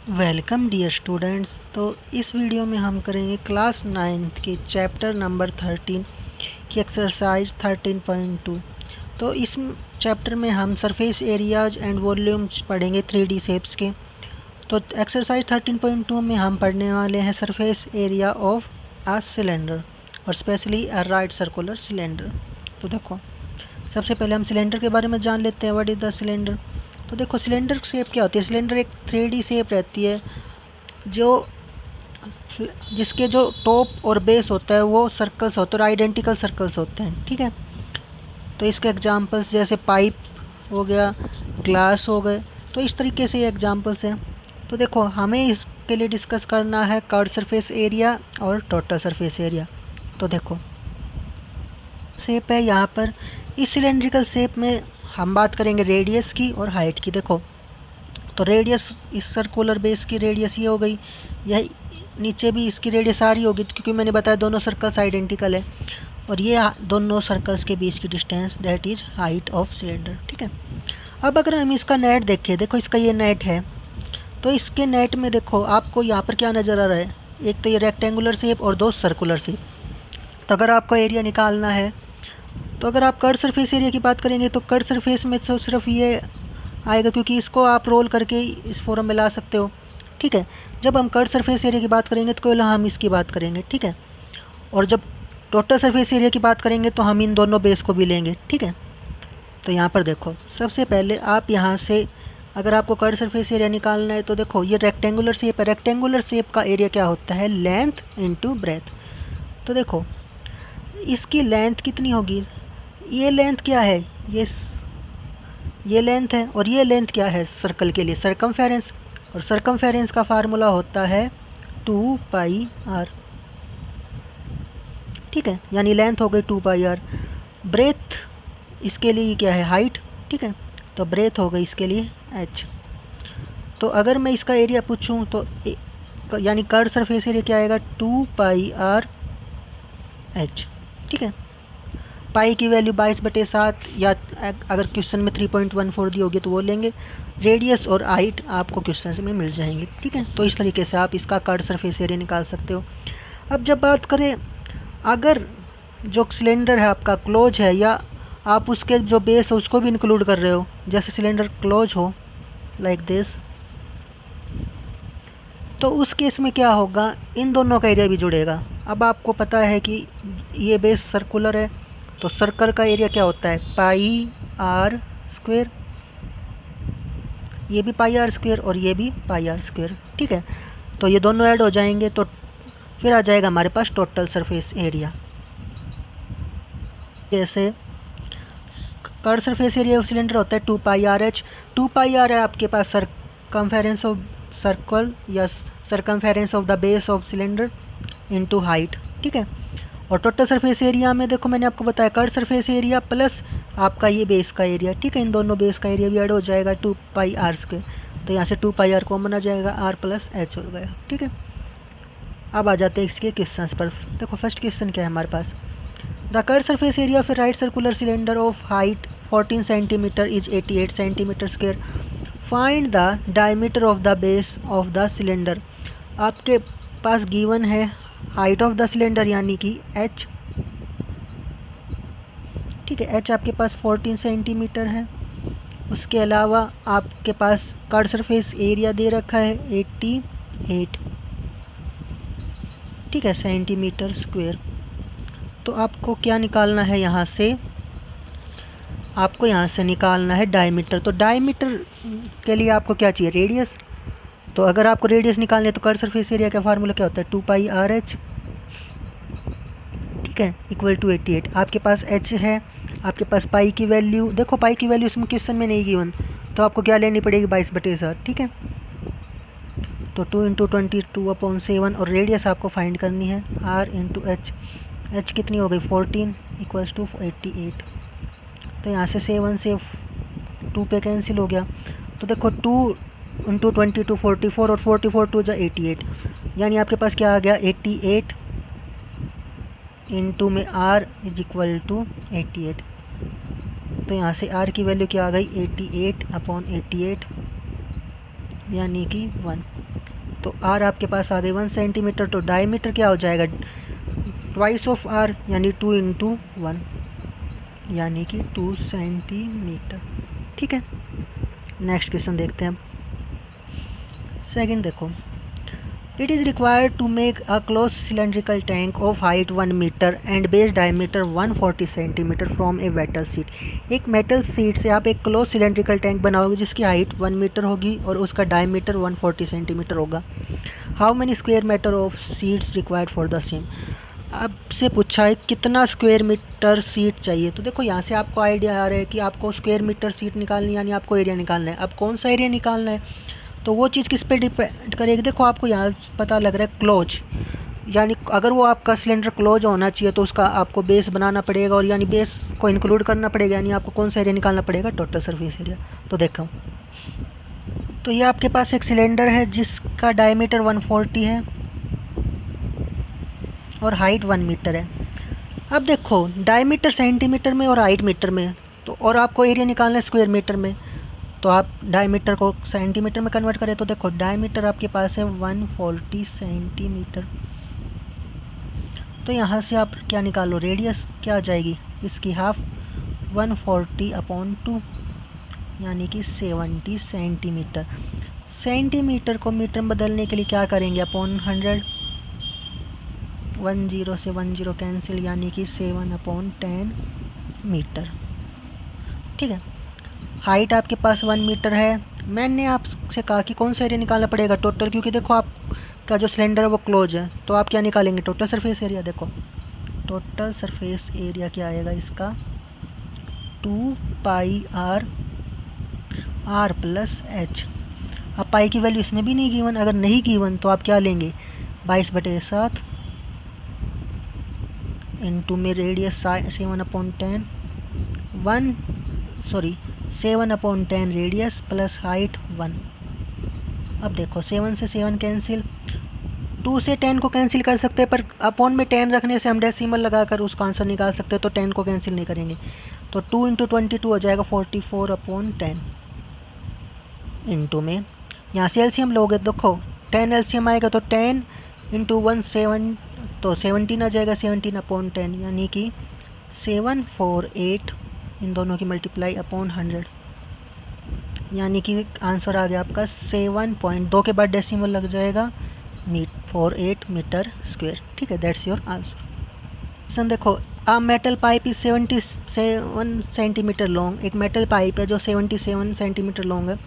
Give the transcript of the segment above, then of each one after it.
Welcome dear students. तो इस video में हम करेंगे क्लास 9th के चैप्टर नंबर 13 की एक्सरसाइज 13.2। तो इस चैप्टर में हम सरफेस एरियाज एंड वॉल्यूम्स पढ़ेंगे 3D शेप्स के। तो एक्सरसाइज 13.2 में हम पढ़ने वाले हैं surface area of a cylinder और specially a right circular cylinder. तो देखो, सबसे पहले हम सिलेंडर के बारे में जान लेते हैं। What is the cylinder. तो देखो, सिलेंडर शेप क्या होती है। सिलेंडर एक 3D शेप रहती है जो जिसके जो टॉप और बेस होता है वो सर्कल्स होते हैं और आइडेंटिकल सर्कल्स होते हैं। ठीक है, तो इसके एग्जांपल्स जैसे पाइप हो गया, ग्लास हो गए। तो इस तरीके से ये एग्जांपल्स हैं। तो देखो, हमें इसके लिए डिस्कस करना है कर्व सरफेस एरिया और टोटल सरफेस एरिया। तो देखो, शेप है यहाँ पर। इस सिलेंड्रिकल शेप में हम बात करेंगे रेडियस की और हाइट की। देखो, तो रेडियस, इस सर्कुलर बेस की रेडियस ये हो गई, यह नीचे भी इसकी रेडियस आ रही होगी क्योंकि मैंने बताया दोनों सर्कल्स आइडेंटिकल है। और ये दोनों सर्कल्स के बीच की distance that is height of cylinder. ठीक है, अब अगर हम इसका नेट देखें, देखो इसका ये नेट है। तो इसके नेट में देखो आपको यहाँ पर क्या नज़र आ रहा है, एक तो ये रेक्टेंगुलर शेप और दो सर्कुलर शेप। तो अगर आपको एरिया निकालना है, तो अगर आप कर्व सरफेस एरिया की बात करेंगे तो कर्व सरफेस में तो सिर्फ ये आएगा क्योंकि इसको आप रोल करके इस फॉर्म में ला सकते हो। ठीक है, जब हम कर्व सरफेस एरिया की बात करेंगे तो केवल हम इसकी बात करेंगे। ठीक है, और जब टोटल सरफेस एरिया की बात करेंगे तो हम इन दोनों बेस को भी लेंगे। ठीक है, तो यहाँ पर देखो, सबसे पहले आप यहाँ से अगर आपको कर्व सरफेस एरिया निकालना है तो देखो ये रेक्टेंगुलर शेप है। रेक्टेंगुलर शेप का एरिया क्या होता है, लेंथ इंटू ब्रेथ। तो देखो इसकी लेंथ कितनी होगी, ये लेंथ क्या है, ये लेंथ है। और ये लेंथ क्या है सर्कल के लिए, सरकमफेरेंस। और सरकमफेरेंस का फार्मूला होता है 2πr। ठीक है, यानी लेंथ हो गई 2πr। ब्रेथ इसके लिए क्या है, हाइट। ठीक है, तो ब्रेथ हो गई इसके लिए h। तो अगर मैं इसका एरिया पूछूं तो यानी कर्व सरफेस एरिया क्या आएगा, 2πr h। ठीक है, पाई की वैल्यू 22/7 या अगर क्वेश्चन में 3.14 दी होगी तो वो लेंगे। रेडियस और हाइट आपको क्वेश्चन में मिल जाएंगे। ठीक है, तो इस तरीके से आप इसका कर्व सरफेस एरिया निकाल सकते हो। अब जब बात करें, अगर जो सिलेंडर है आपका क्लोज है या आप उसके जो बेस है उसको भी इंक्लूड कर रहे हो, जैसे सिलेंडर क्लोज हो लाइक दिस, तो उस केस में क्या होगा, इन दोनों का एरिया भी जुड़ेगा। अब आपको पता है कि ये बेस सर्कुलर है तो सर्कल का एरिया क्या होता है, πr²। ये भी πr² और ये भी πr²। ठीक है, तो ये दोनों ऐड हो जाएंगे तो फिर आ जाएगा हमारे पास टोटल सरफेस एरिया। जैसे curve surface area of cylinder होता है 2πrh। 2πr है आपके पास सरकमफेरेंस ऑफ सर्कल या circumference of the base of cylinder into height. ठीक है, और टोटल सरफेस एरिया में देखो मैंने आपको बताया कर्व सरफेस एरिया प्लस आपका ये बेस का एरिया। ठीक है, इन दोनों बेस का एरिया भी ऐड हो जाएगा 2πr²। तो यहाँ से 2πr कॉमन आ जाएगा, r + h हो गया। ठीक है, अब आ जाते हैं इसके क्वेश्चंस पर। देखो फर्स्ट क्वेश्चन क्या है हमारे पास, the curve surface area of a right circular cylinder of height 14 centimetre is 88 centimetre square. Find the diameter of the base of the cylinder. आपके पास गिवन है हाइट ऑफ द सिलेंडर यानी कि h। ठीक है, h आपके पास 14 centimetre है। उसके अलावा आपके पास कर्व सरफेस एरिया दे रखा है 88। ठीक है, सेंटीमीटर स्क्वायर। तो आपको क्या निकालना है, यहाँ से आपको यहाँ से निकालना है डायमीटर। तो डायमीटर के लिए आपको क्या चाहिए, रेडियस। तो अगर आपको रेडियस निकालनी है तो कर्व सरफेस एरिया का फार्मूला क्या होता है, 2πrh। ठीक है, इक्वल टू 88। आपके पास h है, आपके पास पाई की वैल्यू, देखो पाई की वैल्यू इसमें क्वेश्चन में नहीं गिवन तो आपको क्या लेनी पड़ेगी, 22/7। ठीक है, तो 2 × 22/7 और रेडियस आपको फाइंड करनी है r × h। h कितनी हो गई, 14 = 88। तो यहाँ से 7 से 2 पे कैंसिल हो गया। तो देखो 2 × 22 44 और 44 2 × 88, यानी आपके पास क्या आ गया, 88 इंटू में r = 88। तो यहाँ से r की वैल्यू क्या आ गई, 88/88। यानी कि 1। तो आर आपके पास आ गए 1 सेंटीमीटर, तो डायमीटर क्या हो जाएगा, ट्वाइस ऑफ आर यानी 2 इंटू 1 यानी कि 2 सेंटीमीटर। ठीक है, नेक्स्ट क्वेश्चन देखते हैं अब। सेकंड देखो, it is required to make a close cylindrical tank of height 1 metre and base diameter 140 centimetre from a metal sheet. एक मेटल सीट से आप एक क्लोज सिलेंड्रिकल टैंक बनाओगे जिसकी हाइट 1 मीटर होगी और उसका डायमीटर 140 सेंटीमीटर होगा। How many square metre of sheets required for the same. आपसे पूछा है कितना स्क्वायर मीटर सीट चाहिए। तो देखो यहाँ से आपको आइडिया आ रहा है कि आपको स्क्वायर मीटर सीट निकालनी है, यानी आपको एरिया निकालना है। अब कौन सा एरिया निकालना है, तो वो चीज़ किस पे डिपेंड करेगी। देखो आपको यहाँ पता लग रहा है क्लोज, यानी अगर वो आपका सिलेंडर क्लोज होना चाहिए तो उसका आपको बेस बनाना पड़ेगा, और यानी बेस को इंक्लूड करना पड़ेगा, यानी आपको कौन सा एरिया निकालना पड़ेगा, टोटल सरफेस एरिया। तो देखो, तो ये आपके पास एक सिलेंडर है जिसका डायमीटर 140 है और हाइट 1 मीटर है। अब देखो डायमीटर सेंटीमीटर में और हाइट मीटर में, तो और आपको एरिया निकालना है स्क्वायर मीटर में, तो आप डायमीटर को सेंटीमीटर में कन्वर्ट करें। तो देखो डायमीटर आपके पास है 140 सेंटीमीटर। तो यहाँ से आप क्या निकालो, रेडियस क्या आ जाएगी इसकी हाफ, 140/2 यानी कि 70 सेंटीमीटर। सेंटीमीटर को मीटर में बदलने के लिए क्या करेंगे, अपॉन 100, 10 से 10 कैंसिल यानी कि 7/10 मीटर। ठीक है, हाइट आपके पास 1 मीटर है। मैंने आपसे कहा कि कौन सा एरिया निकालना पड़ेगा, टोटल, क्योंकि देखो आपका जो सिलेंडर है वो क्लोज है। तो आप क्या निकालेंगे, टोटल सरफेस एरिया। देखो टोटल सरफेस एरिया क्या आएगा इसका, 2πr r प्लस एच। अब पाई की वैल्यू इसमें भी नहीं गिवन, अगर नहीं गिवन तो आप क्या लेंगे, 22/7 इंटू में रेडियस 7/10 7/10 रेडियस प्लस हाइट 1। अब देखो 7 से 7 कैंसिल, 2 से 10 को कैंसिल कर सकते हैं, पर अपॉन में 10 रखने से हम डेसिमल लगाकर उसका आंसर निकाल सकते हैं, तो 10 को कैंसिल नहीं करेंगे। तो 2 इंटू 22 हो जाएगा 44/10 इंटू में यहाँ से एलसीएम लोगे, देखो 10 एलसीएम आएगा तो 10 इंटू 1 7, तो 17 आ जाएगा, 17/10 यानी कि 748, इन दोनों की मल्टीप्लाई अपॉन 100 यानी कि आंसर आ गया आपका 7.2 के बाद डेसिमल लग जाएगा 48 मीटर स्क्वायर। ठीक है, दैट्स योर आंसर। देखो a metal pipe is 77 centimetre long. एक मेटल पाइप है जो 77 सेंटीमीटर लॉन्ग है।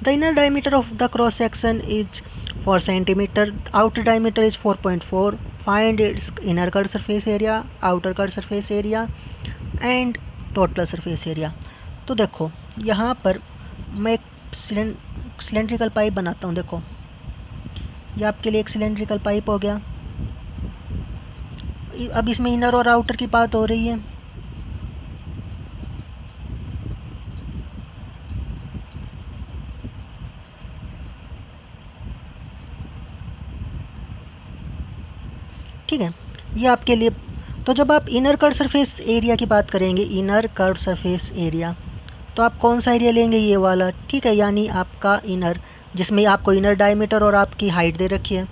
The inner diameter of the cross section is 4 centimetre, outer diameter is 4.4। Find its inner curved surface area, outer curved surface area and total surface area. तो देखो यहाँ पर मैं एक सिलेंड्रिकल पाइप बनाता हूँ। देखो ये आपके लिए एक सिलेंड्रिकल पाइप हो गया। अब इसमें इनर और आउटर की बात हो रही है। ठीक है, ये आपके लिए। तो जब आप इनर कट सरफेस एरिया की बात करेंगे, इनर कट सरफेस एरिया, तो आप कौन सा एरिया लेंगे, ये वाला। ठीक है, यानी आपका इनर, जिसमें आपको इनर डायमीटर और आपकी हाइट दे रखी है।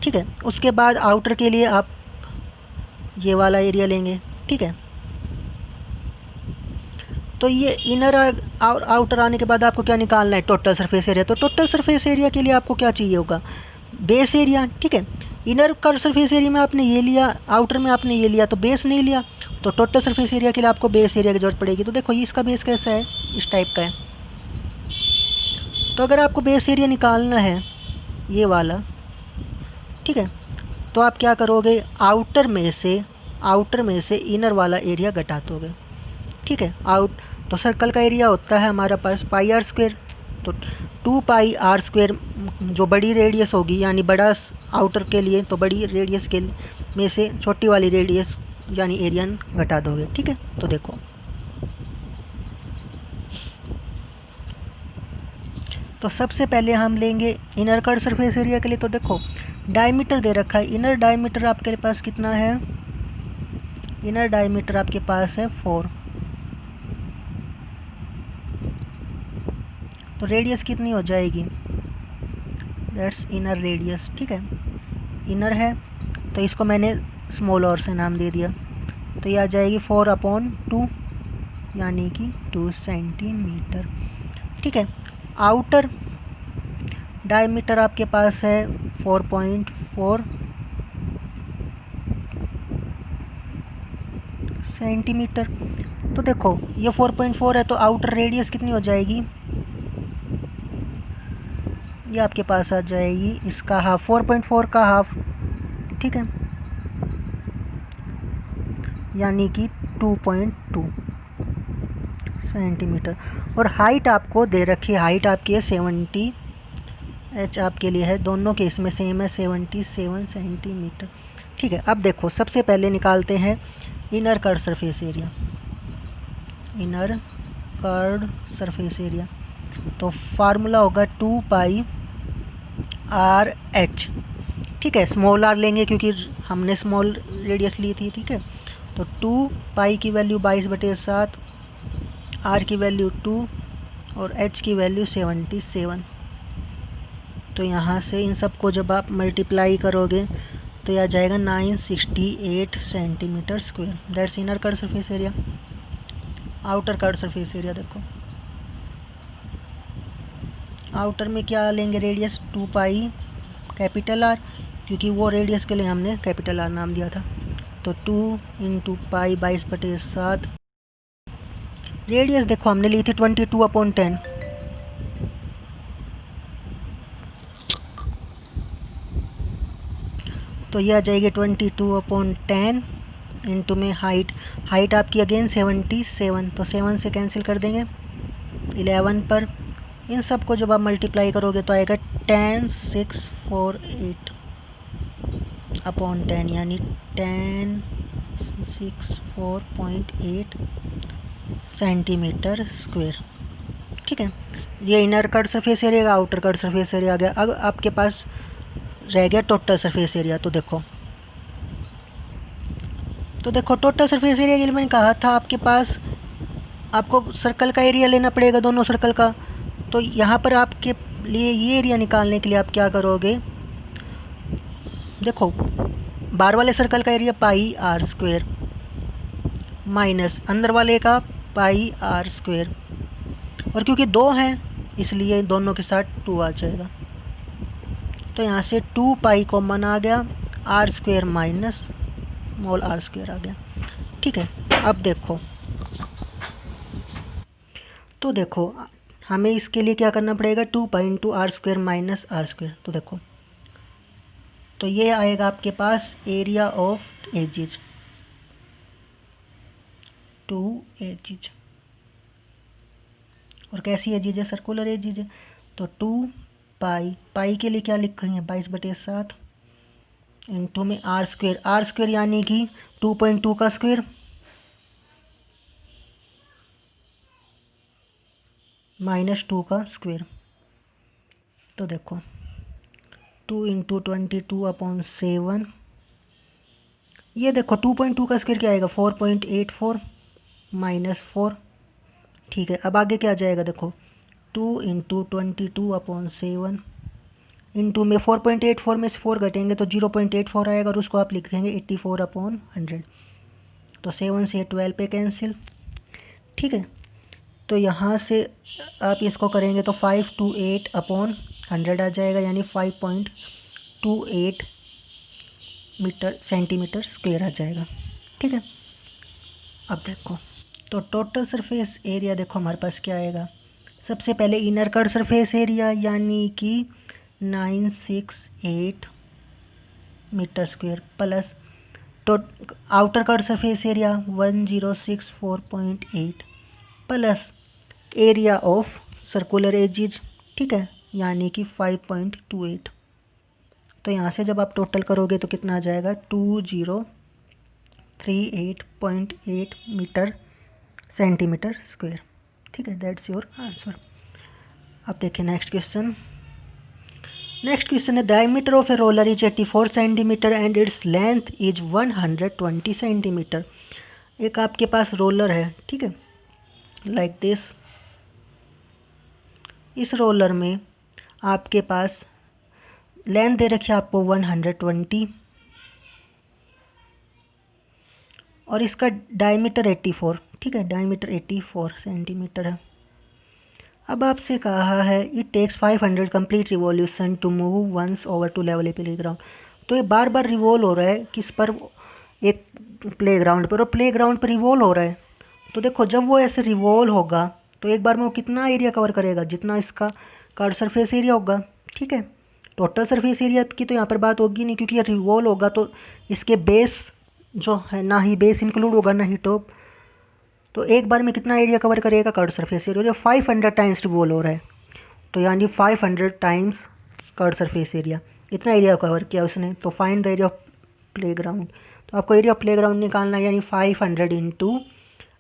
ठीक है, उसके बाद आउटर के लिए आप ये वाला एरिया लेंगे। ठीक है, तो ये इनर और आउटर आने के बाद आपको क्या निकालना है, टोटल सरफेस एरिया। तो टोटल सरफेस एरिया के लिए आपको क्या चाहिए होगा, बेस एरिया। ठीक है, इनर का सरफेस एरिया में आपने ये लिया, आउटर में आपने ये लिया, तो बेस नहीं लिया, तो टोटल सरफेस एरिया के लिए आपको बेस एरिया की जरूरत पड़ेगी। तो देखो इसका बेस कैसा है, इस टाइप का है। तो अगर आपको बेस एरिया निकालना है ये वाला, ठीक है, तो आप क्या करोगे, आउटर में से इनर वाला एरिया घटा दोगे। ठीक है, तो सर्कल का एरिया होता है हमारा पास πr², तो 2πr² जो बड़ी रेडियस होगी, यानी बड़ा आउटर के लिए, तो बड़ी रेडियस के में से छोटी वाली रेडियस यानी एरिया घटा दोगे। ठीक है, तो देखो तो सबसे पहले हम लेंगे इनर कट सरफेस एरिया के लिए। तो देखो डायमीटर दे रखा है, इनर डायमीटर आपके पास कितना है, इनर डायमीटर आपके पास है 4। तो रेडियस कितनी हो जाएगी, दैट्स इनर रेडियस। ठीक है, इनर है तो इसको मैंने स्मॉल और से नाम दे दिया, तो ये आ जाएगी 4/2 यानी कि 2 सेंटीमीटर। ठीक है, आउटर डायमीटर आपके पास है 4.4 सेंटीमीटर। तो देखो ये 4.4 है तो आउटर रेडियस कितनी हो जाएगी, ये आपके पास आ जाएगी इसका हाफ, 4.4 का हाफ। ठीक है, यानी कि 2.2 सेंटीमीटर। और हाइट आपको दे रखी है, हाइट आपकी है 70, एच आपके लिए है, दोनों केस में सेम है 77 सेंटीमीटर। ठीक है, अब देखो सबसे पहले निकालते हैं inner curve surface area. Inner curve surface area तो फार्मूला होगा 2πr/h। ठीक है, स्मॉल आर लेंगे क्योंकि हमने स्मॉल रेडियस ली थी। ठीक है, तो 2π की वैल्यू 22/7, आर की वैल्यू 2 और h की वैल्यू 77। तो यहाँ से इन सबको जब आप मल्टीप्लाई करोगे तो यह आ जाएगा 968 centimetre square. That's inner curve surface area. Outer curve surface area देखो, आउटर में क्या लेंगे रेडियस, 2π कैपिटल आर, क्योंकि वो रेडियस के लिए हमने कैपिटल आर नाम दिया था। तो 2 × π 22/7। रेडियस देखो हमने ली थी 22/10, तो यह आ जाएगी 22/10 इंटू में हाइट आपकी अगेन 77, तो 7 से कैंसिल कर देंगे 11 पर। इन सब को जब आप मल्टीप्लाई करोगे तो आएगा 10648/10 यानी 1064.8 सेंटीमीटर स्क्वायर। ठीक है, ये inner curve surface area, outer curve surface area आ गया। अब आपके पास रह गया टोटल सरफेस एरिया। तो देखो टोटल सरफेस एरिया के लिए मैंने कहा था आपके पास आपको सर्कल का एरिया लेना पड़ेगा, दोनों सर्कल का। तो यहाँ पर आपके लिए ये एरिया निकालने के लिए आप क्या करोगे, देखो बाहर वाले सर्कल का एरिया πr² माइनस अंदर वाले का πr², और क्योंकि 2 हैं इसलिए दोनों के साथ 2 आ जाएगा। तो यहाँ से 2π कॉमन आ गया, r² माइनस स्मॉल r² आ गया। ठीक है, अब देखो हमें इसके लिए क्या करना पड़ेगा, 2π × r² माइनस r²। तो देखो तो ये आएगा आपके पास एरिया ऑफ एजिज, 2 एजिज। और कैसी एजिज है, सर्कुलर एजिज है। तो 2π के लिए क्या लिखेंगे 22/7 इंटू में r² यानी कि 2.2 का स्क्वायर माइनस 2 का स्क्वायर। तो देखो 2 × 22/7, ये देखो 2.2 का स्क्वायर क्या आएगा 4.84 माइनस 4। ठीक है, अब आगे क्या आ जाएगा, देखो 2 × 22/7 इंटू में 4.84 में से 4 घटेंगे तो 0.84 आएगा, और उसको आप लिखेंगे 84/100। तो 7 से 12 पे कैंसिल। ठीक है, तो यहाँ से आप इसको करेंगे तो 528/100 आ जाएगा, यानी 5.28 सेंटीमीटर स्क्वायर आ जाएगा। ठीक है, अब देखो तो टोटल सरफेस एरिया देखो हमारे पास क्या आएगा, सबसे पहले इनर कर्व सरफेस एरिया यानी कि 968 metre square plus outer curve surface area 1064.8 plus area of circular edges. ठीक है, यानी कि 5.28। तो यहाँ से जब आप टोटल करोगे तो कितना आ जाएगा 2038.8 मीटर सेंटीमीटर स्क्वायर। ठीक है, दैट्स योर आंसर। अब देखिए नेक्स्ट क्वेश्चन है diameter of a roller is 84 centimetre and its length is 120 centimetre. एक आपके पास रोलर है, ठीक है, लाइक दिस। इस रोलर में आपके पास लेंथ दे रखी है आपको 120 और इसका डायमीटर 84, ठीक है, डायमीटर 84 सेंटीमीटर है। अब आपसे कहा है it takes 500 complete revolution to move once over to level a playground. तो ये बार बार रिवॉल्व हो रहा है किस पर, एक प्लेग्राउंड पर, और प्लेग्राउंड पर रिवॉल्व हो रहा है। तो देखो जब वो ऐसे रिवॉल्व होगा तो एक बार में वो कितना एरिया कवर करेगा, जितना इसका कर्व सरफेस एरिया होगा, ठीक है। टोटल सरफेस एरिया की तो यहाँ पर बात होगी नहीं, क्योंकि ये रिवॉल्व होगा तो इसके बेस जो है, ना ही बेस इंक्लूड होगा ना ही टॉप। तो एक बार में कितना एरिया कवर करेगा, curve surface area 500 times revolve हो रहा है, तो यानी 500 टाइम्स कर्व सरफेस एरिया, इतना एरिया कवर किया उसने। तो find the area of playground, तो आपको एरिया ऑफ प्लेग्राउंड निकालना है, यानी 500 into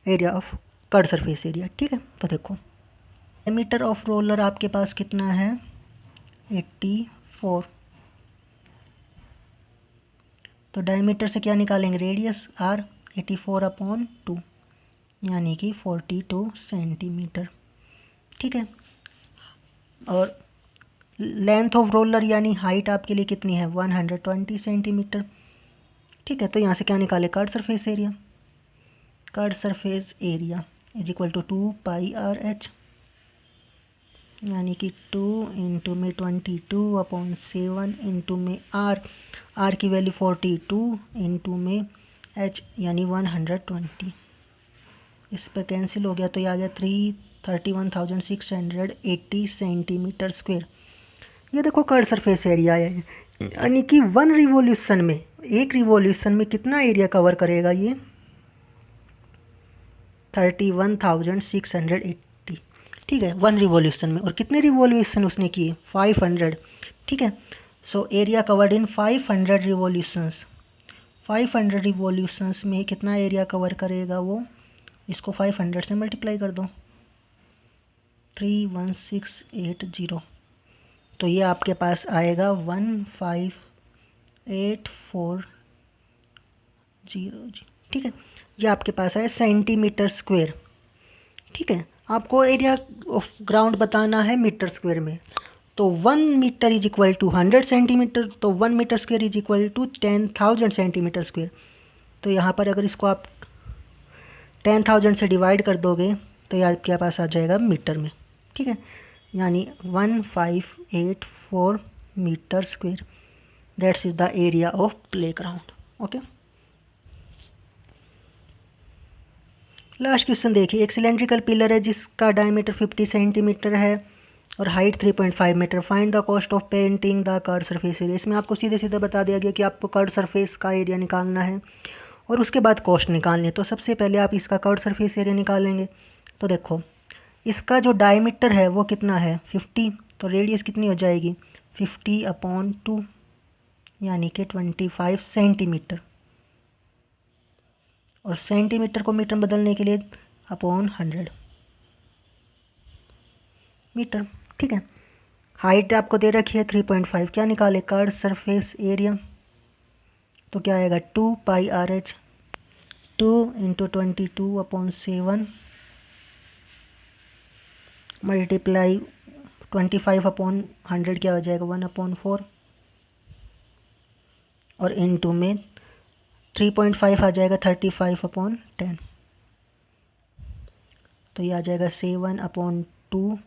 area of curve surface area, ठीक है। तो देखो डायमीटर ऑफ रोलर आपके पास कितना है, 84। तो डायमीटर से क्या निकालेंगे, रेडियस आर, 84/2 यानी कि 42 सेंटीमीटर, ठीक है। और लेंथ ऑफ रोलर यानी हाइट आपके लिए कितनी है, 120 सेंटीमीटर, ठीक है। तो यहाँ से क्या निकाले, curve surface area, curve surface area is equal to 2πr/h, यानी कि 2 इंटू में 22/7 इंटू में आर की वैल्यू 42 इंटू में h यानी 120, इस पर कैंसिल हो गया तो ये आ गया 331,680 सेंटीमीटर स्क्वायर। ये देखो कर्व सरफेस एरिया है, यानी कि 1 रिवॉल्यूशन में, एक रिवॉल्यूशन में कितना एरिया कवर करेगा ये, 31,680, ठीक है, 1 रिवॉल्यूशन में। और कितने रिवॉल्यूशन उसने किए, 500, ठीक है। So area covered in 500 revolutions, 500 revolutions में कितना एरिया कवर करेगा वो, इसको 500 से मल्टीप्लाई कर दो, 31680, तो ये आपके पास आएगा 15840, ठीक है। ये आपके पास है सेंटीमीटर स्क्वायर, ठीक है। आपको एरिया ऑफ ग्राउंड बताना है मीटर स्क्वायर में, तो 1 metre is equal to 100 centimetre, तो 1 metre square is equal to 10,000 centimetre square. तो यहाँ पर अगर इसको आप 10,000 से डिवाइड कर दोगे तो ये आपके पास आ जाएगा मीटर में, ठीक है, यानी 1584 metre square, that's is the area of playground, okay. Last question देखिए, एक सिलेंड्रिकल पिलर है जिसका डायमीटर 50 सेंटीमीटर है और height 3.5 metre, find the cost of painting the curve surface area. इसमें आपको सीधे सीधे बता दिया गया कि आपको कर्व सरफेस का एरिया निकालना है और उसके बाद कॉस्ट निकालनी है। तो सबसे पहले आप इसका कर्व सरफेस एरिया निकालेंगे। तो देखो इसका जो डायमीटर है वो कितना है, 50, तो रेडियस कितनी हो जाएगी, 50/2 यानी कि 25 सेंटीमीटर, और सेंटीमीटर को मीटर में बदलने के लिए अपॉन 100 मीटर, ठीक है। हाइट आपको दे रखी है 3.5, क्या निकाले, कर्व सरफेस एरिया, तो क्या आएगा 2πr/h, 2 इंटू 22/7 मल्टीप्लाई 25/100 क्या हो जाएगा 1/4, और इंटू में 3.5 आ जाएगा 35/10, तो ये आ जाएगा 7/2,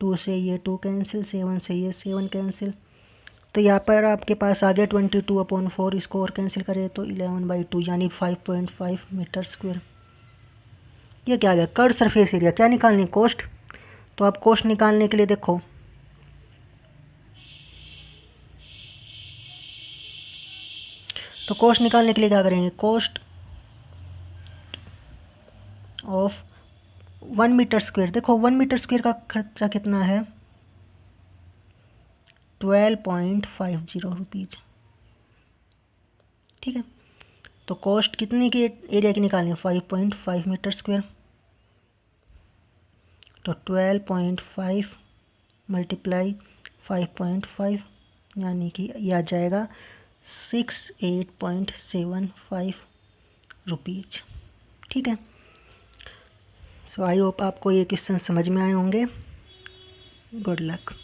2 से ये 2 कैंसिल, 7 से ये 7 कैंसिल, तो यहाँ पर आपके पास आ गया 22/4, इसको और कैंसिल करें तो 11/2 यानी 5.5 मीटर स्क्वायर। ये क्या आ गया, कर्व सरफेस एरिया। क्या निकालनी, कॉस्ट। तो आप कॉस्ट निकालने के लिए देखो तो कॉस्ट निकालने के लिए क्या करेंगे, कॉस्ट ऑफ 1 मीटर स्क्वायर। देखो 1 मीटर स्क्वायर का खर्चा कितना है, 12.50 रुपीज़, ठीक है। तो कॉस्ट कितनी की एरिया की निकालनी है, 5.5 मीटर स्क्वायर, तो 12.5 मल्टीप्लाई 5.5 यानी कि यह आ जाएगा 68.75 रुपीज़, ठीक है। सो आई होप आपको ये क्वेश्चन समझ में आए होंगे। Good luck.